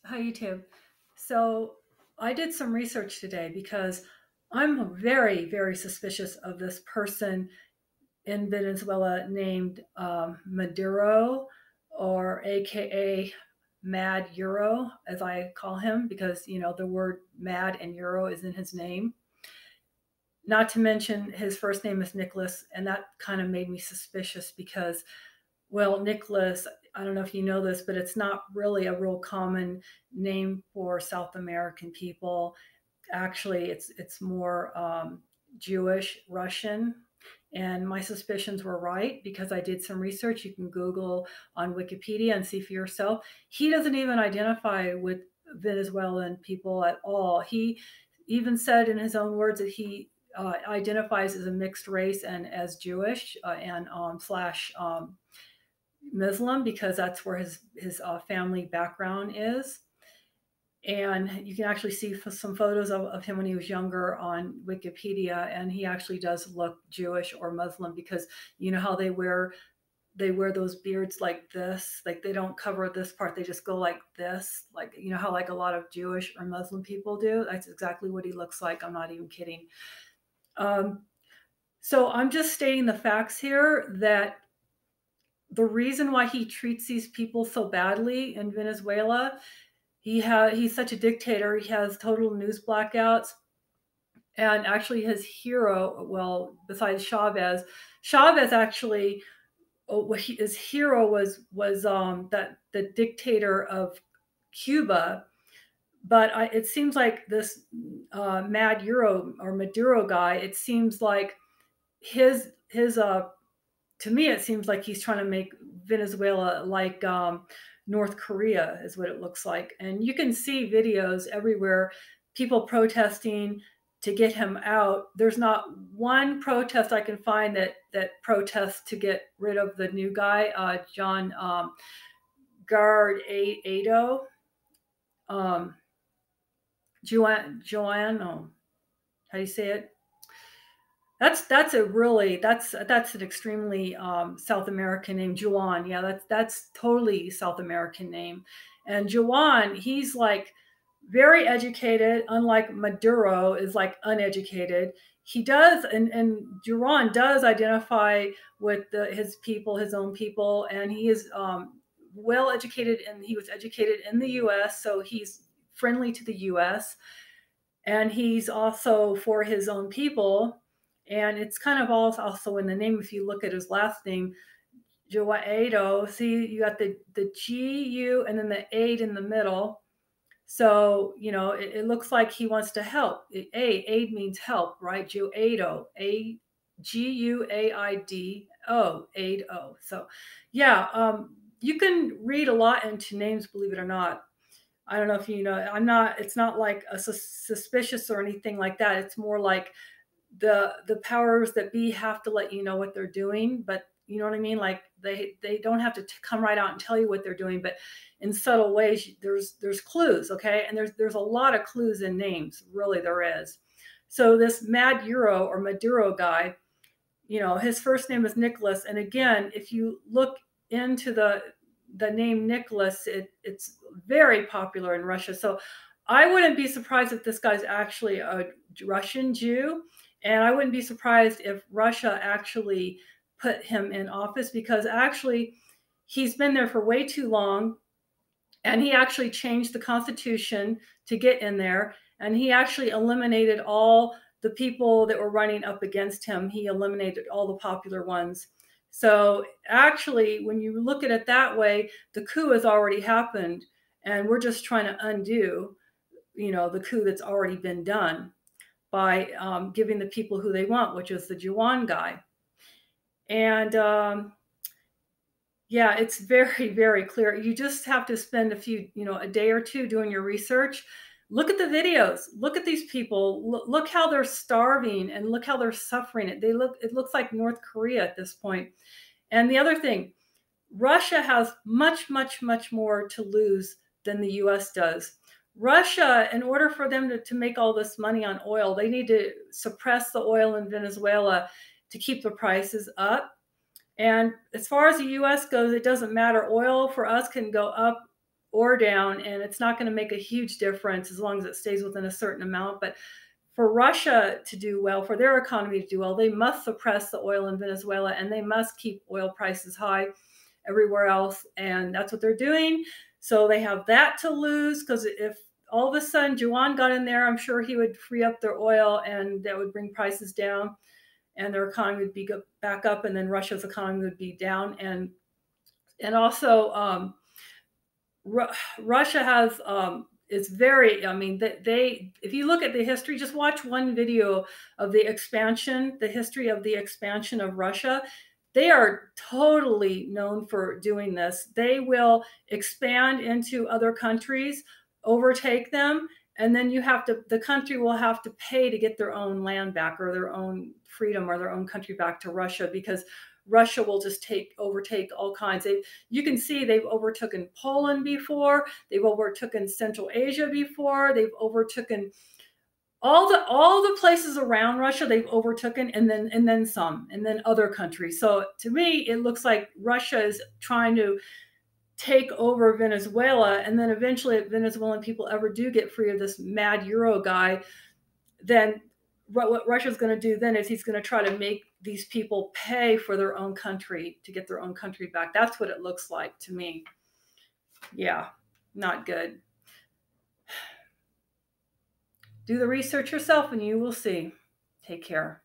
Hi, YouTube. So I did some research today because I'm very, very suspicious of this person in Venezuela named Maduro, or AKA Mad Euro, as I call him, because the word mad and Euro is in his name. Not to mention his first name is Nicholas, and that kind of made me suspicious because, well, Nicholas, I don't know if you know this, but it's not really a real common name for South American people. Actually, it's more Jewish, Russian. And my suspicions were right because I did some research. You can Google on Wikipedia and see for yourself. He doesn't even identify with Venezuelan people at all. He even said in his own words that he identifies as a mixed race and as Jewish and slash Muslim because that's where his family background is. And you can actually see some photos of him when he was younger on Wikipedia, and he actually does look Jewish or Muslim because you know how they wear those beards like this, like they don't cover this part, they just go like this, like you know how like a lot of Jewish or Muslim people do. That's exactly what he looks like. I'm not even kidding. Um, so I'm just stating the facts here that the reason why he treats these people so badly in Venezuela, he's such a dictator. He has total news blackouts. And actually, his hero, well, besides Chavez actually, his hero was that the dictator of Cuba. But it seems like this Mad Euro or Maduro guy. It seems like his to me, it seems like he's trying to make Venezuela like North Korea, is what it looks like. And you can see videos everywhere, people protesting to get him out. There's not one protest I can find that protests to get rid of the new guy, John Guaido, um, Joanne. How do you say it? That's an extremely South American name, Juan. Yeah, that's totally South American name. And Juan, he's like very educated, unlike Maduro is like uneducated. He does, and Juan does identify with his people, his own people, and he is well educated, and he was educated in the U.S., so he's friendly to the U.S. And he's also for his own people. And it's kind of also in the name. If you look at his last name, Guaido, see, you got the GU and then the aid in the middle. So, it looks like he wants to help. Aid means help, right? Guaido, Guaido, aid o. So, yeah, you can read a lot into names, believe it or not. I don't know if you know. It's not like a suspicious or anything like that. It's more like the powers that be have to let you know what they're doing, but you know what I mean. Like they don't have to come right out and tell you what they're doing, but in subtle ways, there's clues. Okay, and there's a lot of clues in names. Really, there is. So this Mad Euro or Maduro guy, his first name is Nicholas, and again, if you look into the name Nicholas, it's very popular in Russia. So I wouldn't be surprised if this guy's actually a Russian Jew, and I wouldn't be surprised if Russia actually put him in office because actually he's been there for way too long, and he actually changed the constitution to get in there, and he actually eliminated all the people that were running up against him. He eliminated all the popular ones. So actually, when you look at it that way, the coup has already happened, and we're just trying to undo, the coup that's already been done by giving the people who they want, which is the Juwan guy. And yeah, it's very, very clear. You just have to spend a day or two doing your research. Look at the videos. Look at these people. Look how they're starving and look how they're suffering. It looks like North Korea at this point. And the other thing, Russia has much, much, much more to lose than the US does. Russia, in order for them to make all this money on oil, they need to suppress the oil in Venezuela to keep the prices up. And as far as the US goes, it doesn't matter. Oil for us can go up or down, and it's not going to make a huge difference as long as it stays within a certain amount. But for Russia to do well, for their economy to do well, they must suppress the oil in Venezuela, and they must keep oil prices high everywhere else. And that's what they're doing. So they have that to lose, because if all of a sudden Juan got in there, I'm sure he would free up their oil, and that would bring prices down, and their economy would be back up, and then Russia's economy would be down. And also Russia has is very, I mean, they, if you look at the history, just watch one video of the expansion, the history of the expansion of Russia. They are totally known for doing this. They will expand into other countries, overtake them, and then the country will have to pay to get their own land back, or their own freedom, or their own country back to Russia, because Russia will just overtake all kinds. You can see they've overtaken Poland before. They've overtaken Central Asia before. They've overtaken all the places around Russia. They've overtaken, and then some, and then other countries. So to me, it looks like Russia is trying to take over Venezuela, and then eventually, if Venezuelan people ever do get free of this mad Euro guy, then what Russia's going to do then is he's going to try to make these people pay for their own country to get their own country back. That's what it looks like to me. Yeah, not good. Do the research yourself and you will see. Take care.